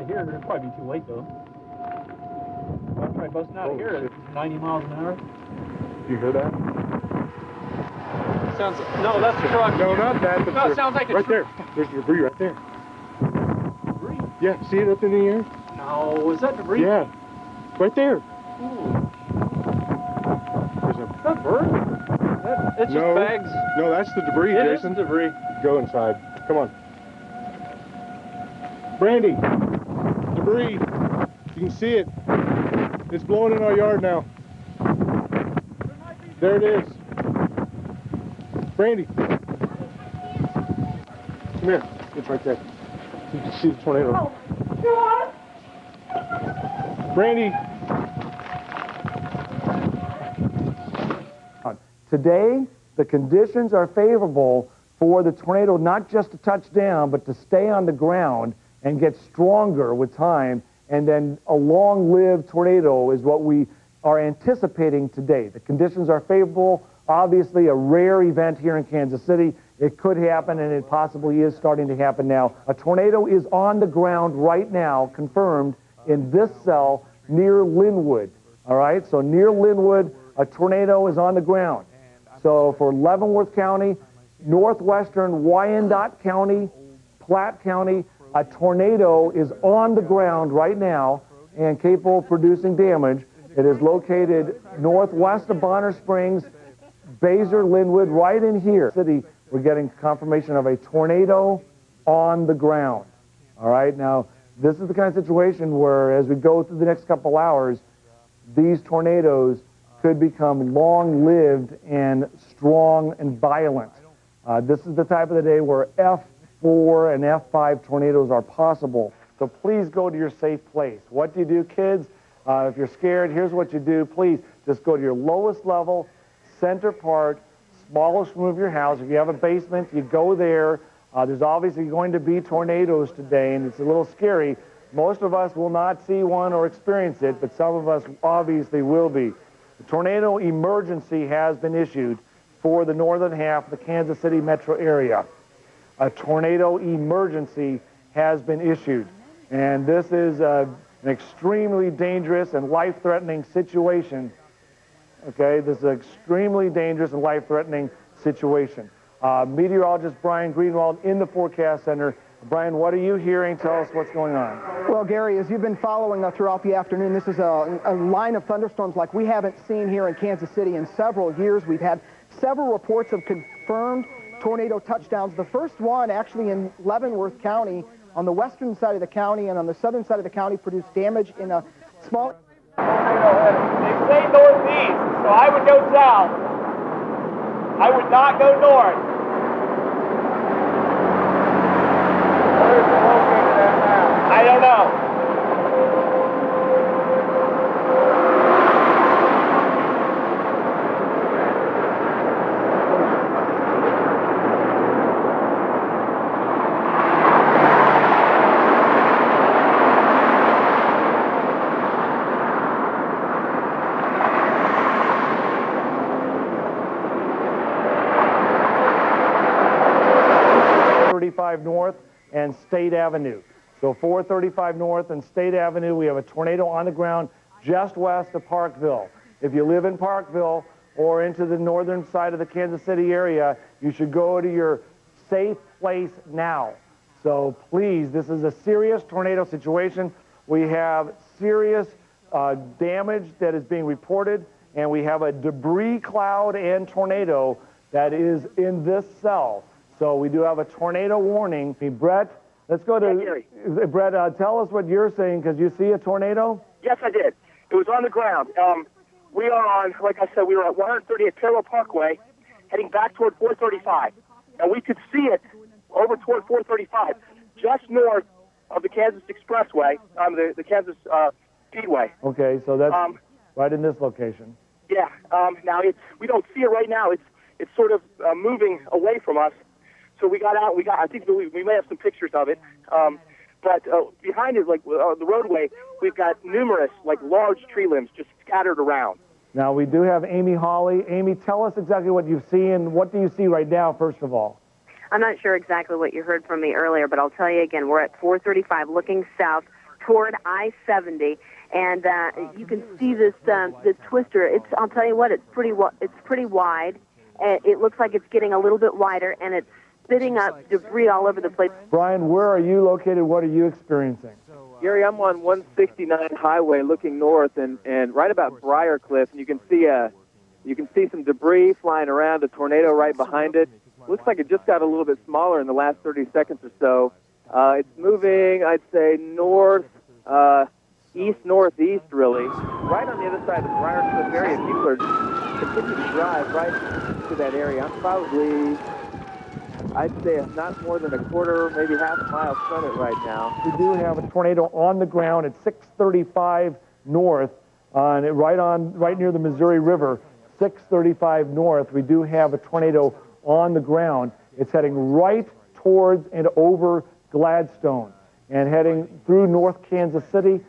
of here, it'll probably be too late though. I'll try busting out of here at 90 miles an hour. Do you hear that? Sounds. No, that's a truck. No, not that. No, it sounds like a right truck. there. There's debris right there. Debris? Yeah, see it up in the air? No, is that debris? Yeah, right there. Ooh. There's a... Is that bird? It's just bags. No, that's the debris, It Jason. is debris. Go inside. Come on. Brandy, debris. You can see it. It's blowing in our yard now. There it is. Brandy. Come here. It's right there. You can see the tornado. Brandy. Today, the conditions are favorable for the tornado not just to touch down, but to stay on the ground and get stronger with time. And then a long-lived tornado is what we are anticipating today. The conditions are favorable. Obviously, a rare event here in Kansas City. It could happen, and it possibly is starting to happen now. A tornado is on the ground right now, confirmed, in this cell near Linwood. All right, so near Linwood, a tornado is on the ground. So for Leavenworth County, northwestern Wyandotte County, Platte County, a tornado is on the ground right now and capable of producing damage. It is located northwest of Bonner Springs, Baser, Linwood, right in here. City, we're getting confirmation of a tornado on the ground. All right, now this is the kind of situation where as we go through the next couple hours, these tornadoes could become long-lived and strong and violent. This is the type of the day where F4 and F5 tornadoes are possible. So please go to your safe place. What do you do, kids? If you're scared, here's what you do. Please just go to your lowest level, center part, smallest room of your house. If you have a basement, you go there. There's obviously going to be tornadoes today, and it's a little scary. Most of us will not see one or experience it, but some of us obviously will be. The tornado emergency has been issued for the northern half of the Kansas City metro area. A tornado emergency has been issued. And this is an extremely dangerous and life-threatening situation. Okay, this is an extremely dangerous and life-threatening situation. Meteorologist Brian Greenwald in the Forecast Center. Brian, what are you hearing? Tell us what's going on. Well, Gary, as you've been following throughout the afternoon, this is a line of thunderstorms like we haven't seen here in Kansas City in several years. We've had several reports of confirmed tornado touchdowns. The first one actually in Leavenworth County on the western side of the county, and on the southern side of the county produced damage in a small... They say northeast, so I would go south. I would not go north. Where's it located at now? I don't know. North and State Avenue. So 435 North and State Avenue, we have a tornado on the ground just west of Parkville. If you live in Parkville or into the northern side of the Kansas City area, you should go to your safe place now. So please, this is a serious tornado situation. We have serious damage that is being reported, and we have a debris cloud and tornado that is in this cell. So we do have a tornado warning. Hey, Brett, let's go to... Brett, tell us what you're saying, because you see a tornado? Yes, I did. It was on the ground. We are on, like I said, we were at 130th Parallel Parkway, heading back toward 435. And we could see it over toward 435, just north of the Kansas Expressway, the Kansas Speedway. Okay, so that's right in this location. Yeah. Now, we don't see it right now. It's sort of moving away from us. So we got out. I think we may have some pictures of it. But behind it, like the roadway, we've got numerous, like, large tree limbs just scattered around. Now, we do have Amy Hawley. Amy, tell us exactly what you've seen. What do you see right now, first of all? I'm not sure exactly what you heard from me earlier, but I'll tell you again. We're at 435 looking south toward I-70, and you can see this this twister. I'll tell you what, it's pretty wide. It looks like it's getting a little bit wider, and it's spitting up debris all over the place. Brian, where are you located? What are you experiencing? Gary, I'm on 169 highway looking north and right about Briarcliff, and you can see some debris flying around, a tornado right behind it. Looks like it just got a little bit smaller in the last 30 seconds or so. It's moving, I'd say, east-northeast, really. Right on the other side of the Briarcliff area, people are continuing to drive right to that area. I'm probably, I'd say, not more than a quarter, maybe half a mile from it right now. We do have a tornado on the ground at 635 north, right near the Missouri River, 635 north. We do have a tornado on the ground. It's heading right towards and over Gladstone and heading through North Kansas City.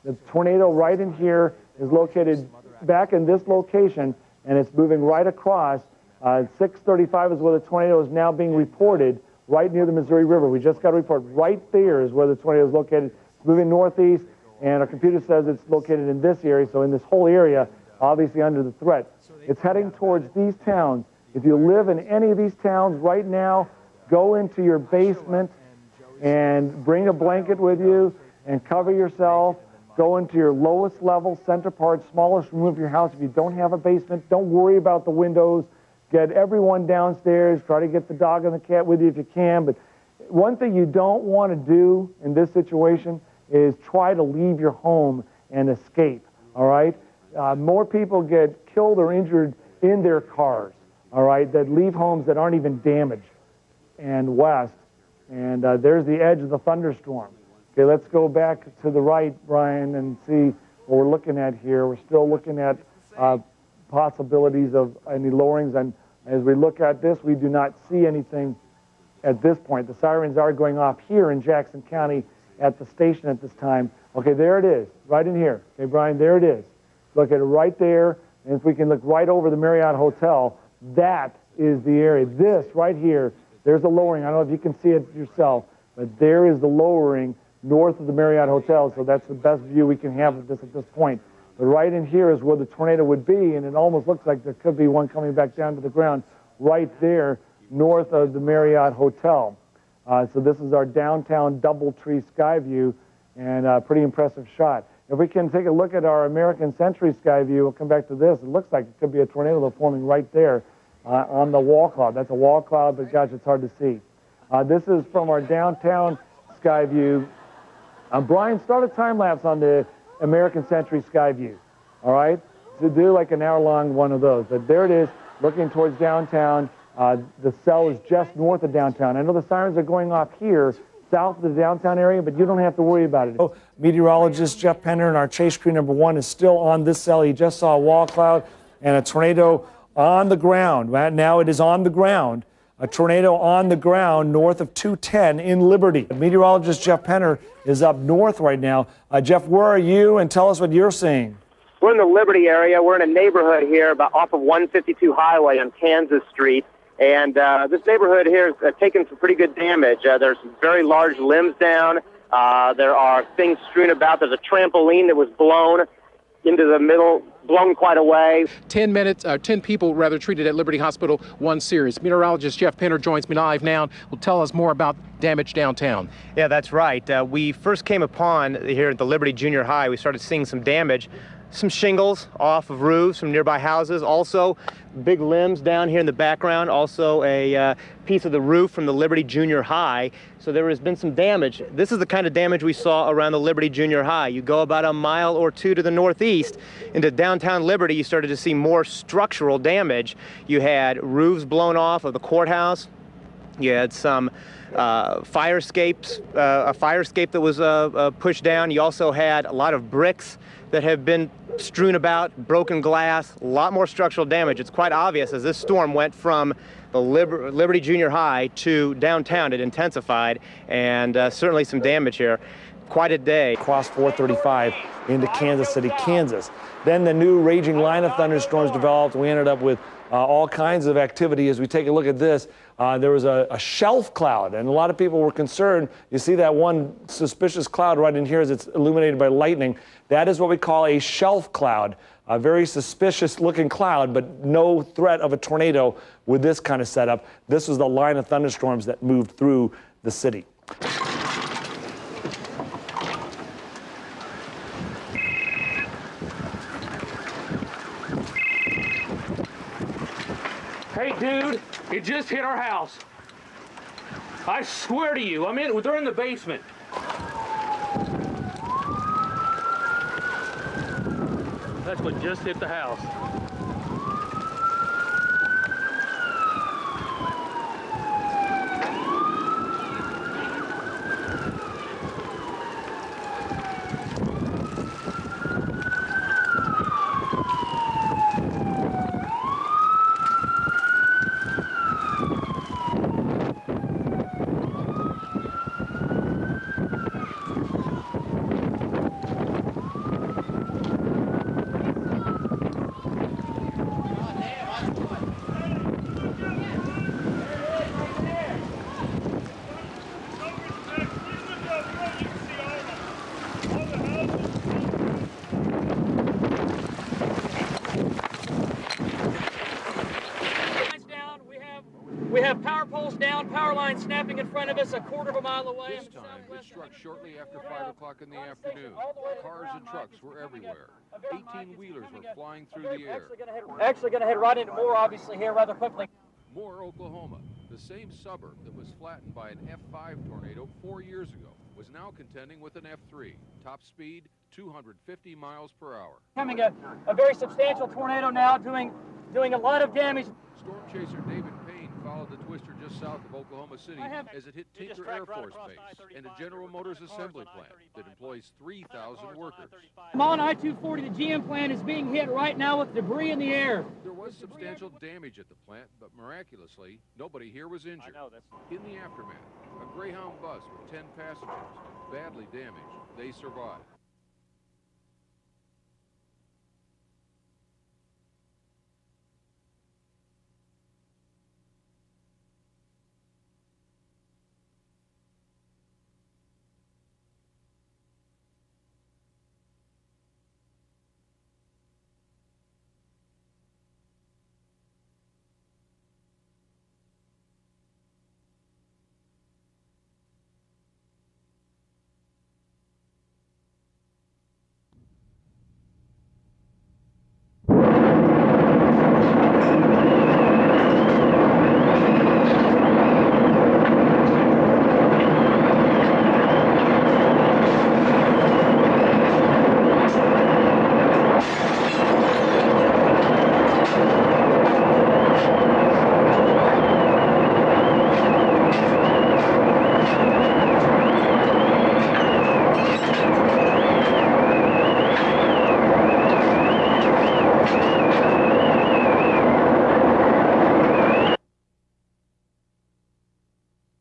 The tornado right in here is located back in this location, and it's moving right across. 635 is where the tornado is now being reported, right near the Missouri River. We just got a report. Right there is where the tornado is located. It's moving northeast, and our computer says it's located in this area, so in this whole area, obviously under the threat. It's heading towards these towns. If you live in any of these towns right now, go into your basement and bring a blanket with you and cover yourself. Go into your lowest level, center part, smallest room of your house. If you don't have a basement, don't worry about the windows. Get everyone downstairs. Try to get the dog and the cat with you if you can. But one thing you don't want to do in this situation is try to leave your home and escape, all right? More people get killed or injured in their cars, all right, that leave homes that aren't even damaged and west. And there's the edge of the thunderstorm. Okay, let's go back to the right, Brian, and see what we're looking at here. We're still looking at possibilities of any lowerings. And as we look at this, we do not see anything at this point. The sirens are going off here in Jackson County at the station at this time. Okay, there it is, right in here. Okay, Brian, there it is. Look at it right there. And if we can look right over the Marriott Hotel, that is the area. This right here, there's a lowering. I don't know if you can see it yourself, but there is the lowering north of the Marriott Hotel, so that's the best view we can have of this at this point. But right in here is where the tornado would be, and it almost looks like there could be one coming back down to the ground right there north of the Marriott Hotel. So this is our downtown DoubleTree sky view, and a pretty impressive shot. If we can take a look at our American Century sky view, we'll come back to this. It looks like it could be a tornado forming right there on the wall cloud. That's a wall cloud, but gosh, it's hard to see. This is from our downtown sky view. Brian, start a time lapse on the American Century sky view, all right? So do like an hour-long one of those. But there it is, looking towards downtown. The cell is just north of downtown. I know the sirens are going off here, south of the downtown area, but you don't have to worry about it. Meteorologist Jeff Penner in our chase crew number 1 is still on this cell. He just saw a wall cloud and a tornado on the ground. Now it is on the ground. A tornado on the ground north of 210 in Liberty. Meteorologist Jeff Penner is up north right now. Jeff, where are you? And tell us what you're seeing. We're in the Liberty area. We're in a neighborhood here off of 152 Highway on Kansas Street. And this neighborhood here has taken some pretty good damage. There's some very large limbs down. There are things strewn about. There's a trampoline that was blown into the middle, blown quite away. 10 people treated at Liberty Hospital, 1 serious. Meteorologist Jeff Penner joins me live now. Will tell us more about damage downtown. Yeah, that's right. We first came upon here at the Liberty Junior High. We started seeing some damage. Some shingles off of roofs from nearby houses. Also, big limbs down here in the background. Also, a piece of the roof from the Liberty Junior High. So there has been some damage. This is the kind of damage we saw around the Liberty Junior High. You go about a mile or two to the northeast into downtown Liberty, you started to see more structural damage. You had roofs blown off of the courthouse. You had some fire escapes, a fire escape that was pushed down. You also had a lot of bricks that have been strewn about, broken glass, a lot more structural damage. It's quite obvious as this storm went from the Liberty Junior High to downtown, it intensified, and certainly some damage here. Quite a day. Across 435 into Kansas City, Kansas. Then the new raging line of thunderstorms developed. We ended up with all kinds of activity. As we take a look at this, there was a shelf cloud, and a lot of people were concerned. You see that one suspicious cloud right in here as it's illuminated by lightning. That is what we call a shelf cloud, a very suspicious looking cloud, but no threat of a tornado with this kind of setup. This was the line of thunderstorms that moved through the city. Hey, dude, it just hit our house. I swear to you, they're in the basement. That's what just hit the house. We have power poles down, power lines snapping in front of us a quarter of a mile away. This time, it struck shortly after 5 o'clock in the afternoon. Cars and trucks were everywhere. 18-wheelers were flying through the air. Actually going to head right into more, obviously, here rather quickly. Moore, Oklahoma, the same suburb that was flattened by an F5 tornado 4 years ago, was now contending with an F3. Top speed, 250 miles per hour. Coming a very substantial tornado now, doing a lot of damage. Storm chaser David Payne followed the twister just south of Oklahoma City as it hit Tinker Air Force Base and a General Motors assembly plant that employs 3,000 workers. I'm on I-240. The GM plant is being hit right now with debris in the air. There was substantial damage at the plant, but miraculously, nobody here was injured. In the aftermath, a Greyhound bus with 10 passengers, badly damaged, they survived.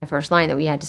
First line that we had to